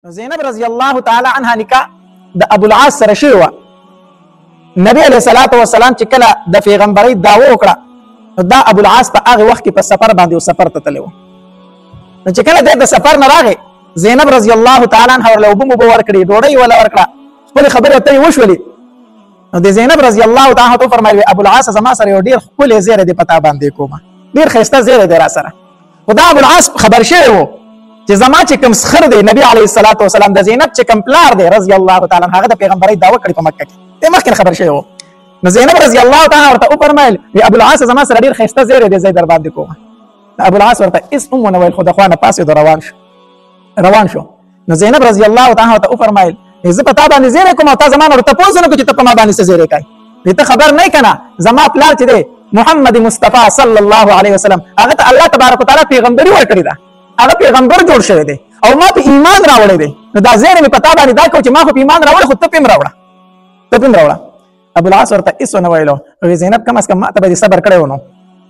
زینب رضی الله تعالی عنها نکاح د ابو العاص سره شوی وه. نبی علیه الصلاة والسلام چې کله د پیغمبرۍ دعوه وکړه نو دا ابو العاص په هغه وخت کې په سفر باندې سفر ته تللی و. نو چې کله د سفر نه راغی زینب رضی الله تعالی عنها ورله اوبه موبه ورکړې، ډوډۍ ورله ورکړه، خپلې خبرې ورته یې وشولې. نو د زینب رضی الله تعالی عنها فرمایي ابو العاص زما سره یو ډېر ښکلی زیری دی په تا باندې کومه، ډېر ښایسته زیری دی را سره. خو دا ابو العاص خبر شوی و چې زما چې کوم سخر دی نبی علیه الصلاة والسلام د زینب چې کوم پلار دی رضی الله تعالی عنه هغه د پیغمبرۍ دعوه کړې په مکه کې، دې مخکې خبر شوی و. نو زینب رضی الله تعالی ورته وفرمیل ابو العاص زما سره ډېر ښایسته زیری دی زه در باندې کومه. ابو العاص ورته هېڅ هم ونه ویل خو د خوا نه پاڅېد روان شو. نو زینب رضی الله تعالی ورته وفرمیل زه په تا باندې زیری کوم او تا زما نه ورته تپوس ونه کړو چې ته په ما باندې څه زیری کوې، ته خبر نه یې که نه زما پلار چې دی محمد مصطفی صلی الله علیه وسلم هغه ته الله تبارک وتعالی پیغمبري ورکړې ده، هغه پیغمبر جوړ شوی دی او ما په ایمان راوړی دی. نو دا زیری مې په تا باندې دا کوم چې ما خو په ایمان راوړی خو ته پې هم راوړه. ابو العاص ورته هېڅ ونه ویلو. زینب کم از کم ما ته به دې صبر کړی و، نو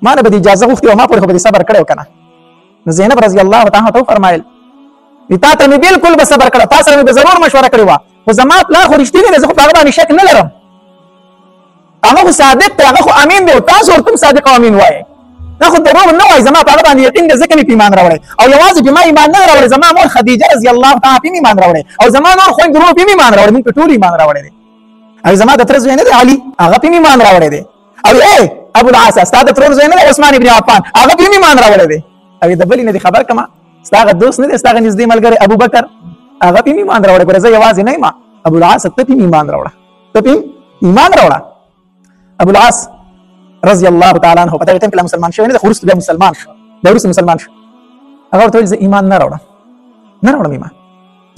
ما نه به دې اجازه غوښتې وه، ما پورې خو به دې صبر کړی و که نه. نو زینب رضی الله تعالی عنها ته وفرمیل تا ته مې بلکل به صبر کړی، تا سره مې به ضرور مشوره کړې وه، خو زما پلار خو رښتینی دی، زه خو په هغه باندې شک نه لرم، هغه خو صادق دی، هغه خو امین دی، تاسو ورته هم صادق او امین وایئ، دا خو دروغ نه وایي، زما په هغه باندې یقین دی ځکه مې په ایمان راوړی. او یوازې په ما ایمان نه راوړی، زما مور خدیجه رضی الله تعالی په ایمان راوړی او زما نور خویندې ورونو په ایمان راوړی، موږ په ټول ایمان راوړی دی. او زما د تره زوی نه دی علي، هغه په ایمان راوړی دی. او ابو العاص ستا د ترور زوی نه دی عثمان ابن عفان، هغه په ایمان راوړی دی. او د بلې نه دی خبر کما ستا هغه دوست نه دی، ستا هغه نږدې ملګری ابوبکر هغه په ایمان راوړی. ګوره زه یوازې نه یم، ابو العاص ته په ایمان راوړه، ته په ایمان راوړه. ابو العاص رضی الله تعالی عنه په دغه ټیم کې لا مسلمان شوی نه دی، خو وروسته بیا مسلمان شو، بیا وروسته مسلمان شو. هغه ورته ویل زه ایمان نه راوړم ایمان.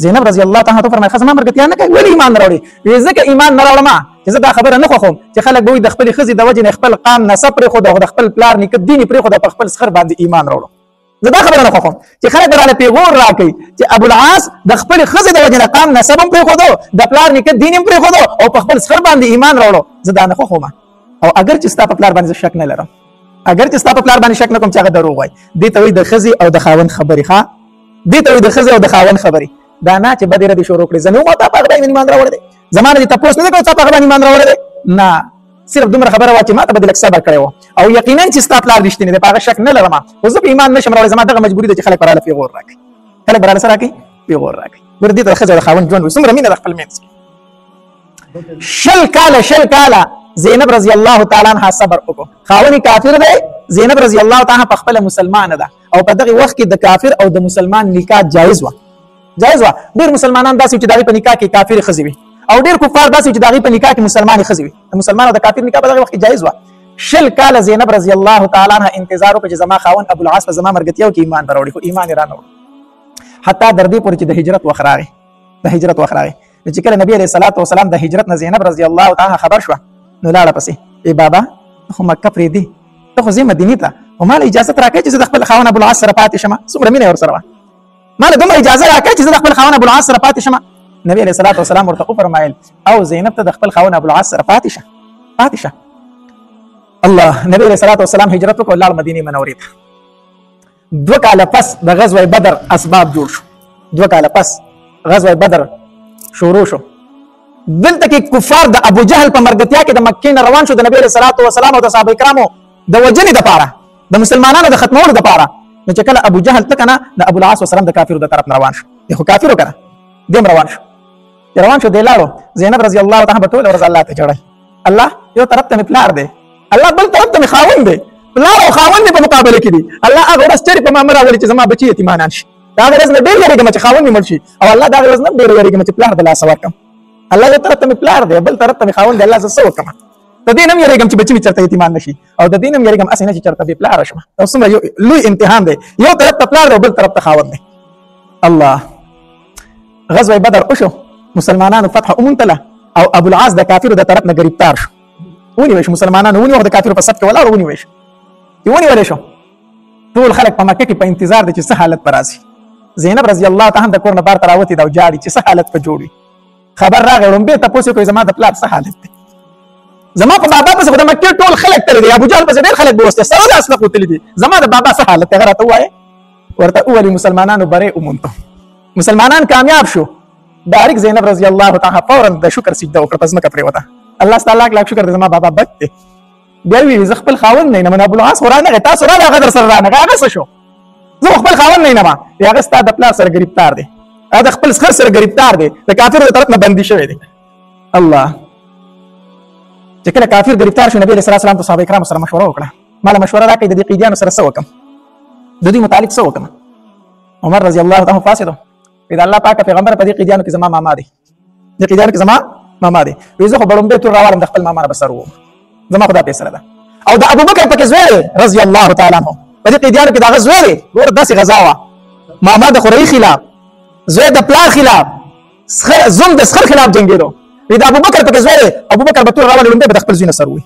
زینب رضی الله تعالی عنها فرمایي ښځه ما ملګرتیا نه کوي، ولې ایمان نه راوړې؟ وایي ځکه ایمان نه راوړم چې زه دا خبره نه خوښوم چې خلک به وایي د خپلې ښځې د وجې نه خپل قام نسب پرېښود او د خپل پلار نیکه دین یې پرېښود او په خپل سخر باندې ایمان راوړو. زه دا خبره نه خوښوم چې خلک به راله پیغور راکوي چې ابو العاص د خپلې ښځې د وجې نه قام نسب هم پرېښودو، د پلار نیکه دین هم پرېښودو او په خپل سخر باندې ایمان راوړو. زه دا نه خوښوم. او اگر چې ستا په پلار باندې شک نه لرم، اگر چې ستا په پلار باندې شک نه کوم چې هغه دروغ وایي، دې ته وایي د ښځې او د خاوند خبرې، ښه دې ته وایي د ښځې او د خاوند خبرې. دا نه چې بدې ردې شروع کړې زه نه وم او تا په هغه باندې ایمان راوړی دی، زما نه دې تپوس نه دی کړی تا په هغه باندې ایمان راوړی دی، نه صرف دومره خبره وه چې ما ته به دې لږ صبر کړی و او یقینا چې ستا پلار رښتینی دی، په هغه شک نه لرم، خو زه په ایمان نه شم راوړی، زما دغه مجبوري ده چې خلک به راله پیغور راکړي، خلک به راله څه راکړي؟ پیغور راکړي. ګوره دې ته د ښځې او د خاوند ژوند وایي، څومره مینه د خپل منځ کې. 20 کاله زینب رضی الله تعالی عنها صبر وکړو، خاوند کافر دی، زینب رضی الله تعالی په خپله مسلمانه ده او په دغه وخت کې د کافر او د مسلمان نکاح جایز وه. ډېر مسلمانان داسې چې د هغې په نکاح کې کافرې ښځې وي او ډېر کفار داسې چې د هغې په نکاح کې مسلمانې ښځې وي. د مسلمان او د کافر نکاح په دغه وخت کې جایز وه. 20 کاله زینب رضی الله تعالی عنها انتظار وکړو چې زما خاوند ابو العاص په زما ملګرتیا وکړي ایمان به راوړي، خو ایمان یې رانه وړو. حتی تر دې پورې چې د هجرت وخت راغی، نو چې کله نبي علیه الصلاة والسلام د هجرت نه زینب رضی الله تعالی خبر شوه نو لاړه پسې بابا ته خو مکه پرېږدې، ته خو ځې مدینې ته او ما له اجازت راکړې چې زه د خپل خاوند ابو العاص سره پاتې شم. څومره مینه یې ورسره وه، ما له دومره اجازه راکړې چې زه د خپل خاوند ابو العاص سره پاتې شم. نبي علیه الصلاة والسلام ورته وفرمایل او زینب ته د خپل خاوند ابو العاص سره پاتې شه. الله نبي علیه الصلاة والسلام هجرت وکړ، لاړ مدینې منورې ته. 2 کاله پس د غزوه بدر اسباب جوړ شو، 2 کاله پس غزوه بدر شروع شو. دلته کې کفار د ابو جهل په مرګتیا کې د مکې نه روان شو د نبی علیه الصلاة والسلام او د صحابه کرامو د وجنې دپاره، د مسلمانانو د ختمولو دپاره. نو چې کله ابو جهل ته که نه د ابو العاص والسلام د کافرو د طرف نه روان شو، دی خو کافر و که نه، دی هم روان شو، دی لاړو. زینب رضی الله تعالی په ټوله ورځ الله ته ژړی، الله یو طرف ته مې پلار دی، الله بل طرف ته مې خاوند دی، پلار او خاوند مې په مقابله کې دي، الله هغه ورځ چېرې په ما مه راولي چې زما بچي یتیمانان شي. د هغې ورځ نه ډېر یېرېږم چې خاوند مې مړ شي او الله د هغې ورځ نه ډېر یېرېږم چې پلار د لاسه ورکړم. الله یو طرف ته مې پلار دی، بل طرف ته مې خاوند دی، الله زه څه وکړم؟ د دې نه هم یېرېږم چې بچي مې چېرته یتیمان نه شي او د دې نه هم یېرېږم هسې نه چې چېرته بې پلاره شم. دا څومره یو لوی امتحان دی، یو طرف ته پلار دی او بل طرف ته خاوند دی. الله غزوه بدر وشو، مسلمانانو فتح وموندله او ابو العاص د کافرو د طرف نه ګرفتار شو، ونیول شو، مسلمانانو ونیول د کافرو په صف کې ولاړ ونیول شو، ونیول شو. ټول خلک په مکه کې په انتظار دي چې څه حالت به راشي. زینب رضی الله تعالی د کور نه بهر ته راوتې ده او جاړي چې څه حالت به جوړ وي. خبر راغی ړومبې تپوس یې کوي زما د پلار څه حالت دی، زما په بابا پسې خو د مکې ټول خلک تللي دي، ابو جهل پسې ډېر خلک به وسته سره د اسلحو تللي دي، زما د بابا څه حالت دی هغه راته ووایې. ورته وویل مسلمانانو بری وموندو، مسلمانان کامیاب شو ډایرک زینب رضی الله تعالی فورا د شکر سجده وکړه پس مکه پرې وته الله تعالی لاک شکر دې زما بابا بد دی بیا وی ز خپل خاوند نه من ابو العاص ورانه تاسو را غدر سره رانه هغه شو زه خپل خاوند نه ما هغه ستاسو د پلار سره گرفتار دی هغه خپل سر سره گرفتار دی د کافر طرف نه بندي شوی دی الله چې کله کافر گرفتار شو نبی صلی الله علیه وسلم صحابه کرام سره مشوره وکړه مال مشوره راکړه د دې قیدیانو سره څه وکم د دې متعلق څه وکم عمر رضی الله تعالی فاسدو اذا الله پاک پیغمبر په دې قیدیانو کې زما ماما دی د قیدیانو کې زما ماما دی ویزه خو بلوم به تر راوالم د خپل ماما نه بسرو زما خدا پیسره ده او د ابو بکر پکې زوی رضی الله تعالی عنہ په دې قیدیانو کې دا غزوی ور داسې غزاوه ماما د خوري خلاف زوی د پلار خلاف زوم د سخر خلاف جنگیدو دا ابو بکر پکې زوی ابو بکر به تر راوالم به خپل زینه سروي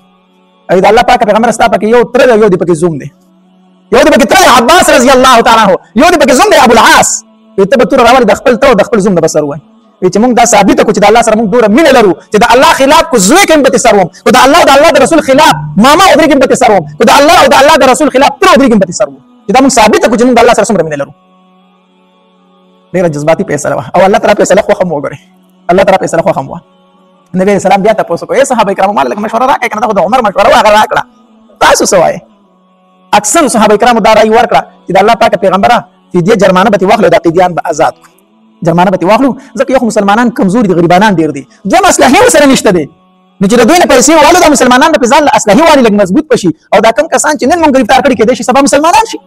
اذا الله پاک پیغمبر ستا پکې یو تر یو دی پکې زوم دی یو دی پکې تر عباس رضی الله تعالی عنہ یو دی پکې زوم دی ابو العاص ته به تر راوالم د خپل ته د خپل زوم د بسروي چې موږ دا ثابت کو چې د الله سره موږ دوره مینه لرو چې د الله خلاف کو زوی کې به تسروم او د الله او د الله د رسول خلاف ماما او درې کې به تسروم او د الله او د الله د رسول خلاف تر درې کې به تسروم چې دا موږ ثابت کو چې موږ د الله سره څومره مینه لرو ډیره جذباتي فیصله او الله تعالی فیصله خو هم وګوري الله تعالی فیصله خو هم نبی سلام بیا تاسو کو صحابه کرام مال مشوره راکړه کنه د عمر مشوره راکړه تاسو سوای اکثر صحابه کرام دا رائے ورکړه چې د الله پاک پیغمبره فدیه جرمانه به واخلو د قیدیان به آزاد کو جرمانه به واخلو ځکه یو مسلمانان کمزوري دي غریبانان ډیر دي دوه مسلحه سره نشته دي نو چې د دوی نه پیسې والو د مسلمانانو په ځان اسلحه والی لګ مضبوط پشي او دا کم کسان چې نن موږ گرفتار کړي کېدای شي سبا مسلمانان شي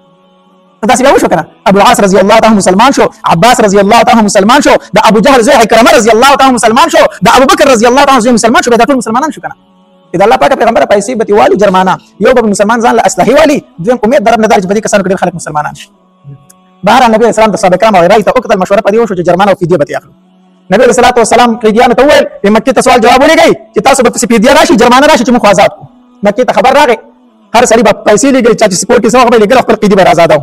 دا څه وشو کنه ابو العاص رضی الله تعالی مسلمان شو عباس رضی الله تعالی مسلمان شو د ابو جهل زوی کرمه رضی الله تعالی مسلمان شو د ابو بکر رضی الله تعالی زوی مسلمان شو دا ټول مسلمانان شو کنه اذا الله پاک پیغمبر پیسې به والی جرمانه یو به مسلمان ځان له اسلحه والی دوی امید درنه درج په دې کسانو کې خلک مسلمانان شي بهر نبی اسلام د صحابه کرام او رایته وکړه مشوره پدې وشو چې جرمانه او فدیه به اخلو نبی صلی الله علیه وسلم قیدیانو ته وویل په مکه ته سوال جواب ولګي چې تاسو به فدیه راشي جرمانه راشي چې موږ آزاد کو مکه ته خبر راغی هر سړي به پیسې لګي چې سپورټ کې څو به لګي خپل قیدی به آزادو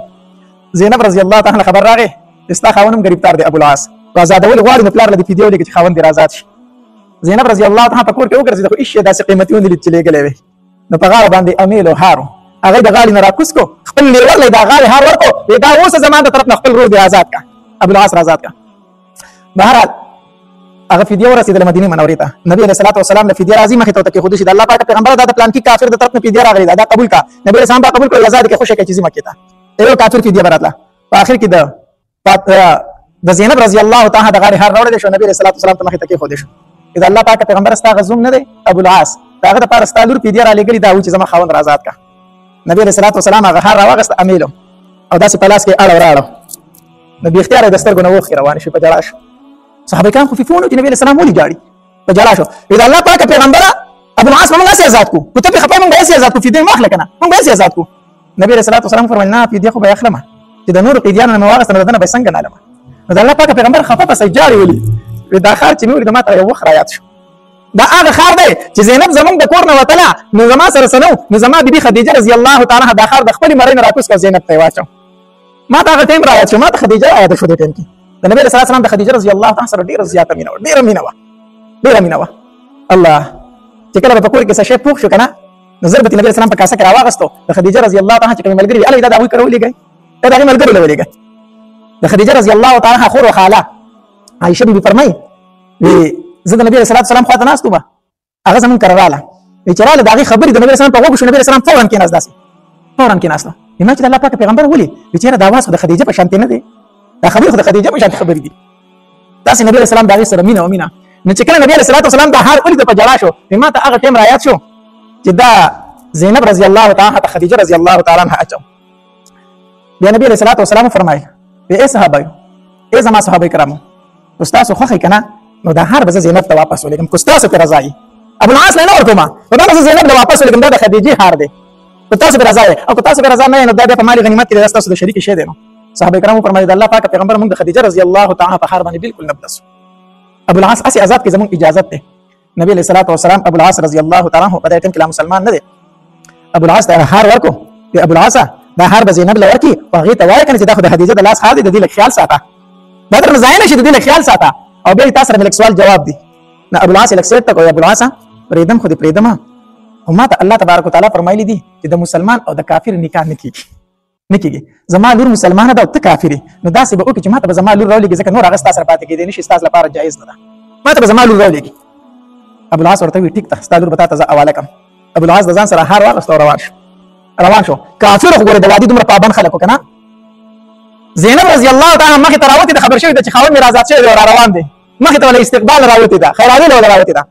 زینب رضی الله تعالی خبر راغی استا خاونم گرفتار دی ابو العاص آزادول غواړي نو پلار لدی فدیه لګي چې خاوند دی آزاد شي زینب رضی الله تعالی په کور کې وګرځي خو هیڅ داسې قیمتي ونه چې لګلې وي نو په غاړه باندې امیل او هارو هغه د غاړې نه راکوس کو خپل لیور له دا غاړې هار ورکو دا اوس زمان ته طرف نه خپل روح دی آزاد کا ابو العاص آزاد کا بهرحال هغه فدیه ورسېدله مدینه منورې ته نبی علیه الصلاۃ والسلام له فدیه راځي مخې ته کې خود شي د الله پاک پیغمبر دا پلان کې کافر د طرف نه فدیه راغلی دا قبول کا نبی رسول الله قبول کړ آزاد کې خوشی کې چیزې مکه ته یو کافر فدیه براتله په اخر کې د زینب رضی الله تعالی د غاړې هار راوړل شو نبی علیه الصلاۃ والسلام ته مخې ته کې خود شو اذا الله پاک پیغمبر استا غزوم نه دی ابو العاص داغه د پاره ستالور فدیه را لګلی دا و چې زما خاوند آزاد کا نبی علیہ الصلوۃ والسلام هغه هر راوغست امیلو او داسې پلاس کې اړه راړو نبی اختیار د سترګو نه وخت روان شي په جړا شو صحابه کرام خفيفون چې نبی علیہ السلام ولي جاړي په جړا شو اذا الله پاک پیغمبر ابو العاص موږ اسه آزاد کو ته په خپل موږ اسه آزاد کو فدیه مخله کنه موږ اسه آزاد کو نبی علیہ الصلوۃ والسلام فرمایل نه فدیه خو به اخلمه چې د نور قیدیانو نه واغست نه دنه به څنګه نالمه دا الله پاک پیغمبر خفه په سجاري ولي دا خار چې نور د ماته یو وخت رايات شو دا هغه خار دی چې زینب زمونږ د کور نه وتله نو زما سره سنو نو زما بیبي خدیجه رضی الله تعالی عنها دا خار د خپل مړی نه راکوس کو زینب ته واچو ما ته هغه ټیم راوات شو ما ته خدیجه آیات شو د ټیم کې د نبی رسول الله د خدیجه رضی الله تعالی سره ډیره زیاته ډیره مینه و الله چې کله په کور کې څه شی پوښ شو کنه نظر به نبی رسول الله په کاسه کې راواغستو د خدیجه رضی الله تعالی چې کوم ملګری الی دا وی کړو لګي دا ملګری لولېګا د خدیجه رضی الله تعالی عنها خور او خاله عائشه بیبي فرمایي زه د نبی رسول الله سلام خواته ناستو ما هغه زمون کراله چې رااله دغه خبرې د نبی رسول الله په وګښو نبی رسول الله فورا کې ناس داسي فورا کې ناستو ما چې الله پاک پیغمبر ولي چې دا واس د خدیجه په شان نه دی دا خبره د خدیجه په شان خبرې دي تاسو نبی رسول الله دغه سره مینا او مینا نو چې کله نبی رسول الله سلام د هر ولید په جلا شو ما ته هغه ټیم رايات شو چې دا زینب رضی الله تعالی عنها خدیجه رضی الله تعالی عنها اچو بیا نبی رسول الله سلام فرمایي به صحابه ای زما صحابه کرامو استاد خو خی کنه نو دا هر بز زینب ته واپس ولګم کو تاسو پر رضای ابو العاص نه ورکوما په دا زینب ته واپس ولګم دا د خدیجه هار دی کو تاسو پر رضای او کو تاسو پر رضا نه نو دا په مال غنیمت کې تاسو د شریک شه دی نو صحابه کرامو فرمایي الله پاک پیغمبر موږ د خدیجه رضی الله تعالی په هار باندې بالکل نبدس ابو العاص اسی آزاد کې زمون اجازه ته نبی علیہ الصلوۃ والسلام ابو العاص رضی الله تعالی عنہ په دې ټیم کې مسلمان نه دی ابو العاص دا هار ورکو ابو العاص دا هر به زینب لورکی او هغه ته وایي کنه چې دا خو د خدیجه د لاس هار دی د دې خیال ساته دا تر ځای نشي د دې خیال ساته او به تاسو سره ملک سوال جواب دی نه ابو العاص لکسیت ته کوي ابو العاص پریدم خو دې پریدم هم ته الله تبارک وتعالى فرمایلی دي چې د مسلمان او د کافر نکاح نه کیږي نه کېږي. زما لور مسلمانه ده او ته کافر یې، نو داسې به وکړي چې ما ته به زما لور راولېږي، ځکه نور هغه ستا سره پاتې کېدی نه شي، ستاسو لپاره جایز نه ده، ما ته به زما لور راولېږي. ابوالعاص ورته وویل ټیک ده، ستا لور به تا ته زه حواله کړم. ابوالعاص د ځان سره هار واخیست او روان شو. کافر خو ګورې د وادي دومره پابند خلک وو که نه. زینب رضی الله تعالی مخې ته راوتې ده، خبر شوې ده چې خاوند مې را آزاد شوی دی او را روان دی. مخې ته ولې استقبال راوتې ده، خیرالي له ولې راوتې ده.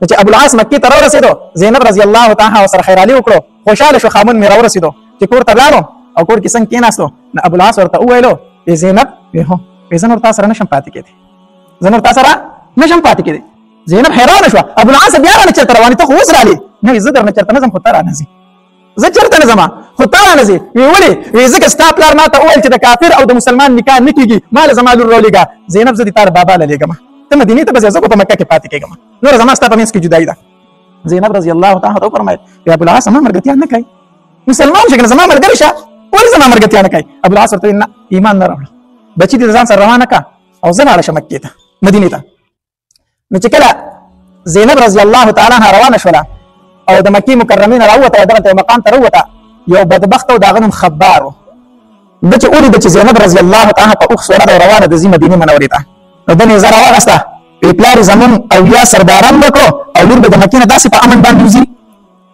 چې ابوالعاص مکې ته راورسېدو، زینب رضی الله تعالی ورسره خیرالي وکړو، خوشحاله شو خاوند مې راورسېدو. چې کور ته لاړو او کور کې څنګه کېناستو، نو ابوالعاص ورته وویلو ای زینب هو زه نور تا سره نشم پاتې کېدی، زه نور تا سره نشم پاتې کېدی. زینب حیرانه شوه، ابوالعاص بیا رانه چېرته روانې، ته خو اوس رالې؟ نه زه درنه چېرته نه ځم، خو ته رانه ځې. زه چېرته نه ځم خو ته رانه ځې. ویې ولې؟ ویې ځکه ستا پلار ما ته وویل چې د کافر او د مسلمان نکاح نه کېږي، ما له زما لور راولېږه. زینب زه دې تا بابا له لېږم، ته مدینې ته به ځې، زه خو په مکه کې پاتې کېږم، نوره زما ستا په منځ کې جدایي ده. زینب رضی الله تعالی عنها وفرمایل یا ابوالعاص زما ملګرتیا نه کوي، مسلمان شې که زما ملګری شه، ولې زما ملګرتیا نه کوي؟ ابوالعاص ورته نه ایمان نه راوړه، بچي دې ځان سره روانه کړه او زه لاړه شم مکې ته، مدینې ته. نو چې کله زینب رضی الله تعالی عنها روانه شوله او د مکې مکرمې نه راووته، دغه مقام ته راووته، یو بدبخته و د هغه نوم خبار و. ده چې ولیده چې زینب رضی الله تعالی په اوښ سوره ده او روانه ده ځي مدینې منورې ته، نو ده نیزه راواغسته، ویې پلار یې زمونږ اولیا سرداران وکړو او لور به د مکې نه داسې په امن باندې وځي،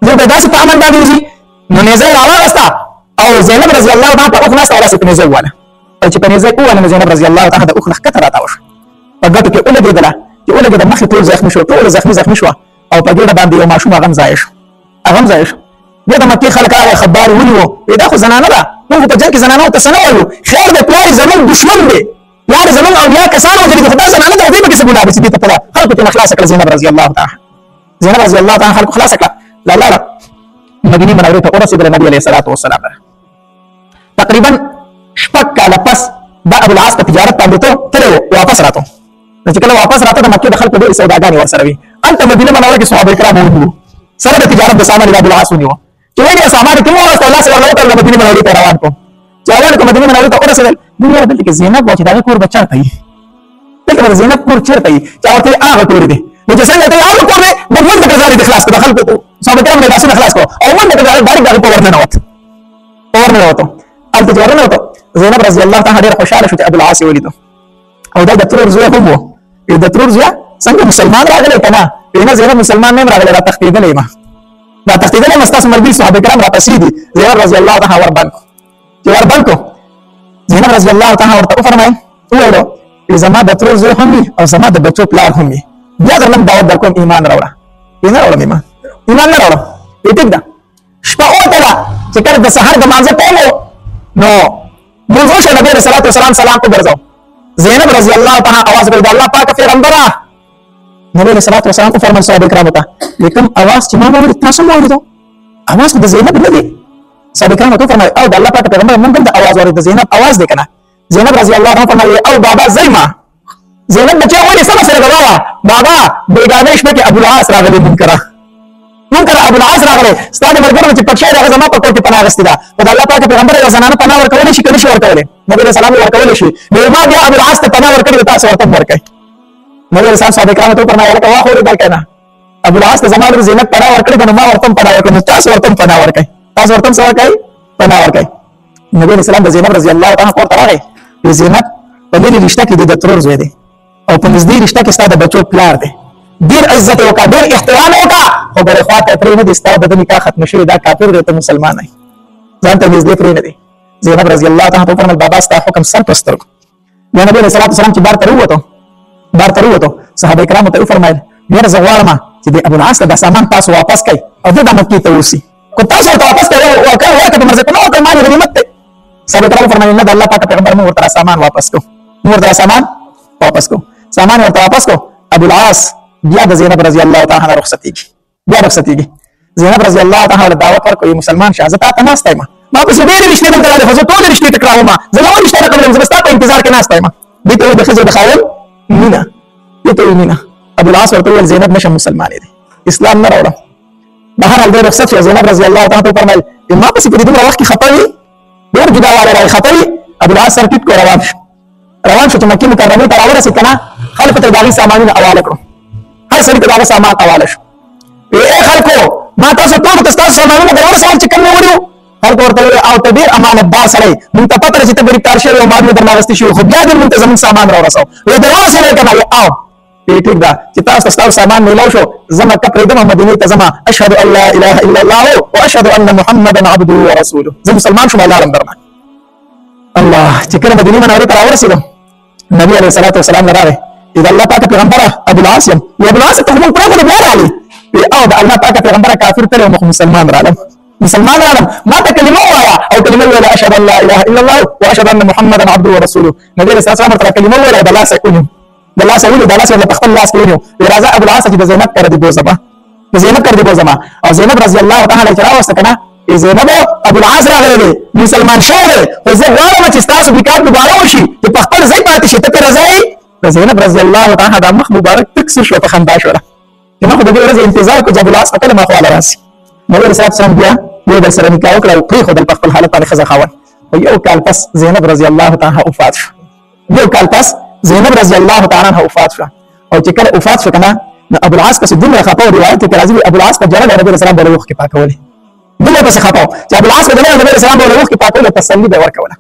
لور به داسې په امن باندې وځي. نو نیزه یې راواغسته او زینب رضی الله تعالی په اوښ ناسته او داسې په نیزه وواله، او چې په نیزه یې وواله نو زینب رضی الله تعالی د اوښ نه ښکته راتاوه شوه، په ګټو کې ولګېدله، چې ولګېده مخې ټول زخمي شو، ټول زخمي شوه او په ګېډه باندې یو ماشوم هغه هم ضایع شو، هغه هم ضایع شو. بیا د مکې خلک راغی، خبار ونیو، وایي دا خو زنانه ده، موږ په جنګ کې زنانو ته څه نه وایو، خیر دی پلار یې زموږ دښمن دی، پلار یې زموږ اولیا کسان وژلي دي، خو دا زنانه ده، دوی پکې څه ګناه ده چې دې ته پته خلکو ترېنه خلاصه کړه. زینب رضی الله تعالی زینب رضی الله تعالی خلکو خلاصه کړه، لاړه مدینې منورې ته ورسېدله نبي علیه الصلاة والسلام. تقریبا 6 کاله پس دا ابوالعاص په تجارت باندې تللی و، واپس راته. نو چې کله واپس راته د مکې د خلکو ډېرې سوداګانې ورسره وي. هلته مدینه منوره کې صحابه کرام ونیو، سره د تجارت د سامان یې ابوالعاص ونیوه، چې وایي د سامان کې مو واغسته، لاس یې ورله وتړل، مدینې منورې ته روان کړو. چې روان کړو مدینې منورې ته ورسېدل، دوی ویل دلته کې زینب وه چې د هغې کور به چېرته وي، دلته به د زینب کور چېرته وي؟ چا ورته ویل هغه کور دی. نو چې څنګه ته یې هغه کور دی، نو منډه کړه ځان یې خلاص کړو، د خلکو صحابه کرامو یې لاسونه خلاص کړو او منډه کړه ډایرکټ د هغې په ورننوتو. هلته چې ورننوتو، زینب رضی الله تعالی ډېره خوشحاله شو چې ابوالعاص یې ولیدو، او دا د ترور زوی هم و. د ترور زویه څنګه مسلمان راغلی که نه؟ نه زینب مسلمان نه یم راغلی، را تښتېدلی یم، را تښتېدلی یم، ستاسو ملګري صحابه کرام راپسې دي. زینب رضی الله تعالی وربند کړو، چې وربند کړو زینب رضی الله تعالی ورته وفرمایل، وویلو زما د ترور زوی هم وي او زما د بچو پلار هم وي، بیا درلم دعوت در کوم ایمان راوړه. نه راوړم ایمان نه راوړم. ټیک ده. شپه ووتله چې کله د سهار د لمانځه ټایم و، نو مونځ وشو، نبي علیه الصلاة والسلام سلام وګرځاو. زینب رضی الله تعالی आवाज کړ د الله پاک پیغمبره. نبی علیہ الصلوۃ والسلام کو فرمایل صحابه کرامو ته لیکن आवाज چې ما واورید تاسو مو واوریدو، आवाज د زینب نه دی. صحابه کرامو ته فرمایل او د الله پاک پیغمبر موږ د आवाज واورید، د زینب आवाज دی کنه. زینب رضی الله عنها فرمایي او بابا زیما، زینب بچا ولې سم سره غواړه بابا بیگانه شپه کې ابوالعاص راغلی منکر ابوالعاص راغلی، ستاسو مرګونو چې پښه راغله زما په کور کې پناه غوښتې ده، او د الله پاک پیغمبر یې زنانه پناه ورکولی شي که نه شي ورکولی؟ نبي علیه السلام ورکولی شي. نو ما بیا ابوالعاص ته پناه ورکړې، تاسو ورته ورکړئ. نبي علیه السلام صحابه کرامو ته وفرمایل لکه واخورېدل که نه، ابوالعاص ته زما لور زینب پناه ورکړې ده، نو ما ورته هم پناه ورکړې، نو تاسو ورته هم پناه ورکړئ، تاسو ورته هم څه ورکړئ؟ پناه ورکړئ. نبي علیه السلام د زینب رضی الله تعالی کور ته راغی، ویې زینب په لرې رشته کې د ترور زوی دی او په نږدې رشته کې ستا د بچو پلار دی، ډېر عزت وکړه، ډېر احترام وکړه، خو بلې خوا ته پرې نه دي، ستا د نکاح ختمه شوې، دا کافر دی، ته مسلمان یې، ځان ته نږدې پرې نه دی. زینب رضی الله تعالی عنها وفرمایل بابا ستا حکم سر په سترګو. بیا نبي علیه الصلاة والسلام چې بار ته راووتو، صحابه کرامو ته وفرمایل یاره زه غواړم چې د ابوالعاص ته دا سامان تاسو واپس کړئ او ده دا مکې ته اوسي، که تاسو ورته واپس کړئ ورکړه په مرض نه ورکړئ، ما یې غنیمت دی. صحابه کرامو فرمایل نه د الله پاک پیغمبر موږ ورته سامان واپس کړو، سامان ورته واپس کړو. ابوالعاص بیا د زینب رضی الله تعالی عنها رخصتېږي. زینب رضی الله تعالی عنها دعوت ورکړو مسلمان شه، زه تا ته ناسته یم، ما پسې ډېرې رشتې دلته راغلې، خو زه ټولې رشتې تکراوم، زه نور رشته نه کوم، زه ستا په انتظار کې ناسته یم. دې ته د ښځې د خاوند مینه، دې ته مینه. ابوالعاص ورته وویل زینب نشم مسلمانې دی، اسلام نه راوړم. بهرحال دی رخصت شو. زینب رضی الله تعالی عنها وفرمایل ما پسې په دې دومره وخت کې خفه وي، ډېر جداوالی راغی، خفه وي. ابوالعاص سر ټیټ کړو، روان شو چې مکې مکرمې ته راورسېد که نه، خلکو ته یې د هغې سامانونه حواله کړو، هر سړي ته د هغه سامان حواله شو. ای خلکو ما تاسو ټولو ته ستاسو سامانونه در ورسول چې کوم مې وړي وو، خلک ورته ویل او ته ډېر امانتدار سړی موږ ته پته ده چې ته ګرفتار شوی او مال مې درنه اخیستې شوي خو بیا دې موږ ته زموږ سامان راورسوه وایي در ورسېدی که نه او ټیک ده چې تاسو ته ستاسو سامان میلاو شو زه مکه پرېږدم مدینې ته ځم اشهد ان لا اله الا الله واشهد ان محمدا عبده ورسوله زه مسلمان شوم لاړم درنه الله چې کله مدینې منورې ته راورسېدم نبي علیه الصلاة والسلام نه راغی د الله پاک پیغمبره ابوالعاص یم ابوالعاص ته موږ پرېښودو بیا راغلې او د الله پاک پیغمبره کافر تللی وم خو مسلمان رالم ما ته کلمه ووایه او کلمه وویله اشهد ان لا اله الا الله واشهد ان محمدا عبده ورسوله نبي علیه الصلاة والسلام ورته کلمه وویله او د لاسه ونیو د لاسه ونیو د لاسه په خپل لاس کې ونیو وایي راځه ابوالعاص چې د زینب کره دې بوځمه د زینب کره دې بوځمه او زینب رضی الله تعالی چې راوسته که نه زینب ابوالعاص راغلی دی مسلمان شوی دی خو زه غواړم چې ستاسو نکاح دوباره وشي چې په خپل ځای پاتې شي ته پرې راځئ د زینب رضی الله تعالی دا مخ مبارک تک سور شو په خندا شوله چې ما خو د دې ورځې انتظار کړو چې ابوالعاص به کله ما خواله راسي نبي علیه السلام بیا یو در سره نکاح وکړه او پرېښودل په خپل حالت باندې ښځه خاوند خو یو کال پس زینب رضی الله تعالی وفات شو یو کال پس زینب رضی الله تعالی عنها وفات شو او چې کله وفات شو که نه نو ابوالعاص پسې دومره خفه و روایت کې راځي ابوالعاص په جړل نبي علیه السلام به له اوښکې پاکولې دومره پسې خفه و چې ابوالعاص په جړل نبي علیه السلام به له اوښکې پاکولې تسلي به یې ورکوله